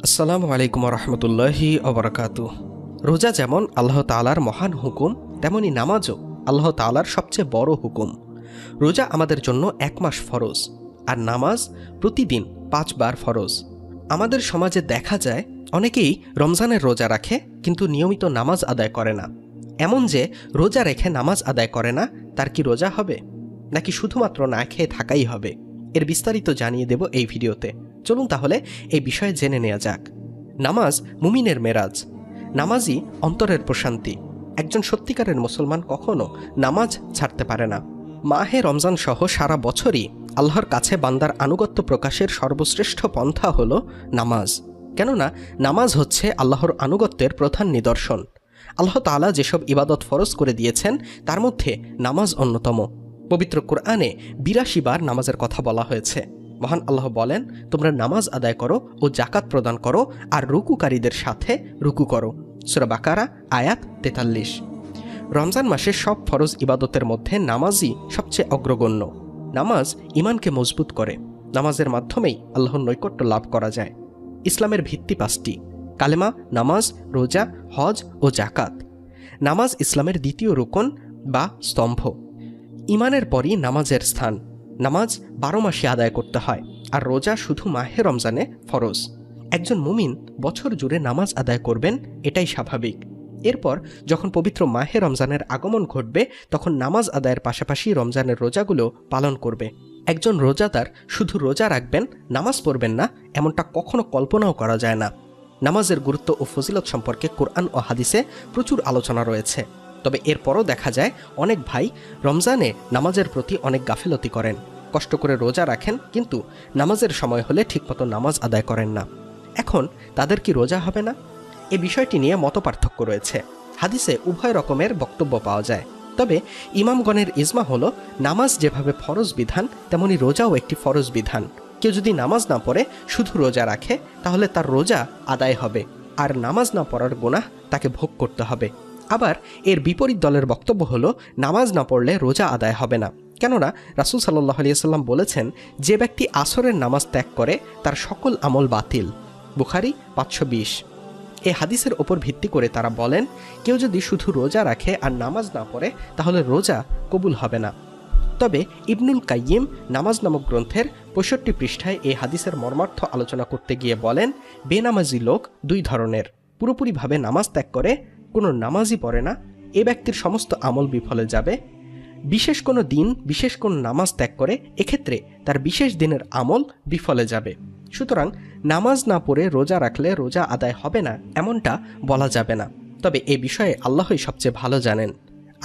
আসসালামু আলাইকুম রহমতুল্লাহি অবরাকাতু। রোজা যেমন আল্লাহ তাআলার মহান হুকুম, তেমনি নামাজও আল্লাহ তাআলার সবচেয়ে বড় হুকুম। রোজা আমাদের জন্য 1 মাস ফরজ, আর নামাজ প্রতিদিন 5 বার ফরজ। আমাদের সমাজে দেখা যায় অনেকেই রমজানের রোজা রাখে কিন্তু নিয়মিত নামাজ আদায় করে না। এমন যে রোজা রেখে নামাজ আদায় করে না, তার কি রোজা হবে, নাকি শুধুমাত্র না খেয়ে থাকাই হবে? এর বিস্তারিত জানিয়ে দেব এই ভিডিওতে। চলুন তাহলে এই বিষয়ে জেনে নেওয়া যাক। নামাজ মুমিনের মেরাজ। নামাজই অন্তরের প্রশান্তি। একজন সত্যিকারের মুসলমান কখনো নামাজ ছাড়তে পারে না। মাহে রমজান সহ সারা বছরই আল্লাহর কাছে বান্দার আনুগত্য প্রকাশের সর্বশ্রেষ্ঠ পন্থা হল নামাজ। কেননা নামাজ হচ্ছে আল্লাহর আনুগত্যের প্রধান নিদর্শন। আল্লাহ তাআলা যেসব ইবাদত ফরজ করে দিয়েছেন তার মধ্যে নামাজ অন্যতম। পবিত্র কোরআনে ৮২ বার নামাজের কথা বলা হয়েছে। মহান আল্লাহ বলেন, তোমরা নামাজ আদায় করো ও জাকাত প্রদান করো আর রুকুকারীদের সাথে রুকু করো। সূরা বাকারা আয়াত ৪৩। রমজান মাসের সব ফরজ ইবাদতের মধ্যে নামাজই সবচেয়ে অগ্রগণ্য। নামাজ ঈমানকে মজবুত করে। নামাজের মাধ্যমেই আল্লাহর নৈকট্য লাভ করা যায়। ইসলামের ভিত্তি ৫টি: কালেমা, নামাজ, রোজা, হজ ও জাকাত। নামাজ ইসলামের দ্বিতীয় রুকন বা স্তম্ভ। ঈমানের পরই নামাজের স্থান। নামাজ ১২ মাসে আদায় করতে হয়, আর রোজা শুধু মাহে রমজানে ফরজ। একজন মুমিন বছর জুড়ে নামাজ আদায় করবেন, এটাই স্বাভাবিক। এরপর যখন পবিত্র মাহে রমজানের আগমন ঘটবে, তখন নামাজ আদায়ের পাশাপাশি রমজানের রোজাগুলো পালন করবে। একজন রোজাদার শুধু রোজা রাখবেন, নামাজ পড়বেন না, এমনটা কখনো কল্পনাও করা যায় না। নামাজের গুরুত্ব ও ফজিলত সম্পর্কে কোরআন ও হাদিসে প্রচুর আলোচনা রয়েছে। তবে এরপরও দেখা যায় অনেক ভাই রমজানে নামাজের প্রতি অনেক গাফিলতি করেন। কষ্ট করে রোজা রাখেন, কিন্তু নামাজের সময় হলে ঠিকমতো নামাজ আদায় করেন না। এখন তাদের কি রোজা হবে না? এ বিষয়টি নিয়ে মতপার্থক্য রয়েছে। হাদিসে উভয় রকমের বক্তব্য পাওয়া যায়। তবে ইমামগণের ইজমা হলো, নামাজ যেভাবে ফরজ বিধান, তেমনি রোজাও একটি ফরজ বিধান। কেউ যদি নামাজ না পড়ে শুধু রোজা রাখে, তাহলে তার রোজা আদায় হবে, আর নামাজ না পড়ার গুনাহ তাকে ভোগ করতে হবে। আবার এর বিপরীত দলের বক্তব্য হলো, নামাজ না পড়লে রোজা আদায় হবে না। কেননা রাসূল সাল্লাল্লাহু আলাইহি ওয়াসাল্লাম বলেছেন, যে ব্যক্তি আসরের নামাজ ত্যাগ করে তার সকল আমল বাতিল। বুখারী ৫২০। এই হাদিসের ওপর ভিত্তি করে তারা বলেন, কেউ যদি শুধু রোজা রাখে আর নামাজ না পড়ে, তাহলে রোজা কবুল হবে না। তবে ইবনুল কাইয়িম নামাজ নামক গ্রন্থের ৬৫ পৃষ্ঠায় এই হাদিসের মর্মার্থ আলোচনা করতে গিয়ে বলেন, বেনামাজি লোক ২ ধরনের। পুরোপুরিভাবে নামাজ ত্যাগ করে, কোনো নামাজই পড়ে না, এ ব্যক্তির সমস্ত আমল বিফলে যাবে। বিশেষ কোনো দিন, বিশেষ কোনো নামাজ ত্যাগ করে, এক্ষেত্রে তার বিশেষ দিনের আমল বিফলে যাবে। সুতরাং নামাজ না পড়ে রোজা রাখলে রোজা আদায় হবে না, এমনটা বলা যাবে না। তবে এ বিষয়ে আল্লাহই সবচেয়ে ভালো জানেন।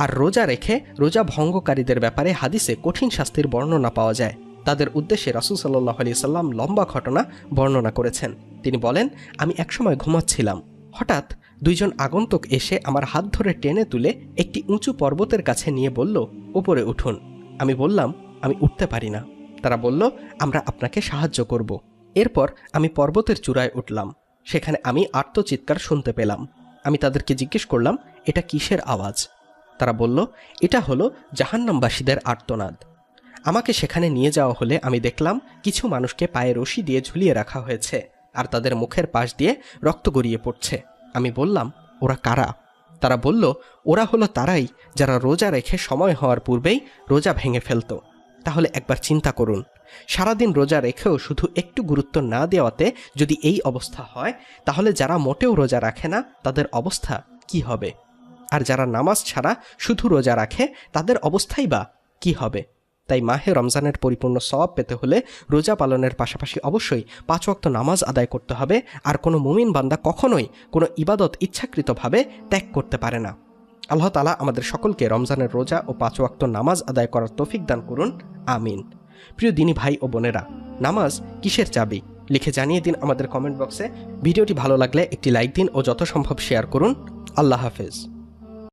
আর রোজা রেখে রোজা ভঙ্গকারীদের ব্যাপারে হাদিসে কঠিন শাস্তির বর্ণনা পাওয়া যায়। তাদের উদ্দেশ্যে রাসূল সাল্লাল্লাহু আলাইহি সাল্লাম লম্বা ঘটনা বর্ণনা করেছেন। তিনি বলেন, আমি একসময় ঘুমাচ্ছিলাম, হঠাৎ ২ জন আগন্তুক এসে আমার হাত ধরে টেনে তুলে একটি উঁচু পর্বতের কাছে নিয়ে বলল, উপরে উঠুন। আমি বললাম, আমি উঠতে পারি না। তারা বলল, আমরা আপনাকে সাহায্য করব। এরপর আমি পর্বতের চূড়ায় উঠলাম। সেখানে আমি আর্তচিৎকার শুনতে পেলাম। আমি তাদেরকে জিজ্ঞেস করলাম, এটা কিসের আওয়াজ? তারা বলল, এটা হলো জাহান্নামবাসীদের আর্তনাদ। আমাকে সেখানে নিয়ে যাওয়া হলে আমি দেখলাম কিছু মানুষকে পায়ে রশি দিয়ে ঝুলিয়ে রাখা হয়েছে, আর তাদের মুখের পাশ দিয়ে রক্ত গড়িয়ে পড়ছে। আমি বললাম, ওরা কারা? তারা বলল, ওরা হলো তারাই যারা রোজা রেখে সময় হওয়ার পূর্বেই রোজা ভেঙে ফেলত। তাহলে একবার চিন্তা করুন, সারাদিন রোজা রেখেও শুধু একটু গুরুত্ব না দেওয়াতে যদি এই অবস্থা হয়, তাহলে যারা মোটেও রোজা রাখে না তাদের অবস্থা কি হবে? আর যারা নামাজ ছাড়া শুধু রোজা রাখে, তাদের অবস্থাই বা কি হবে? তাই মাহে রমজানের পরিপূর্ণ সওয়াব পেতে হলে রোজা পালনের পাশাপাশি অবশ্যই ৫ ওয়াক্ত নামাজ আদায় করতে হবে। আর কোনো মুমিন বান্দা কখনোই কোনো ইবাদত ইচ্ছাকৃতভাবে ত্যাগ করতে পারে না। আল্লাহ তাআলা আমাদের সকলকে রমজানের রোজা ও ৫ ওয়াক্ত নামাজ আদায় করার তৌফিক দান করুন, আমিন। প্রিয় দিনী ভাই ও বোনেরা, নামাজ কিসের চাবি? লিখে জানিয়ে দিন আমাদের কমেন্ট বক্সে। ভিডিওটি ভালো লাগলে একটি লাইক দিন ও যত সম্ভব শেয়ার করুন। আল্লাহ হাফেজ।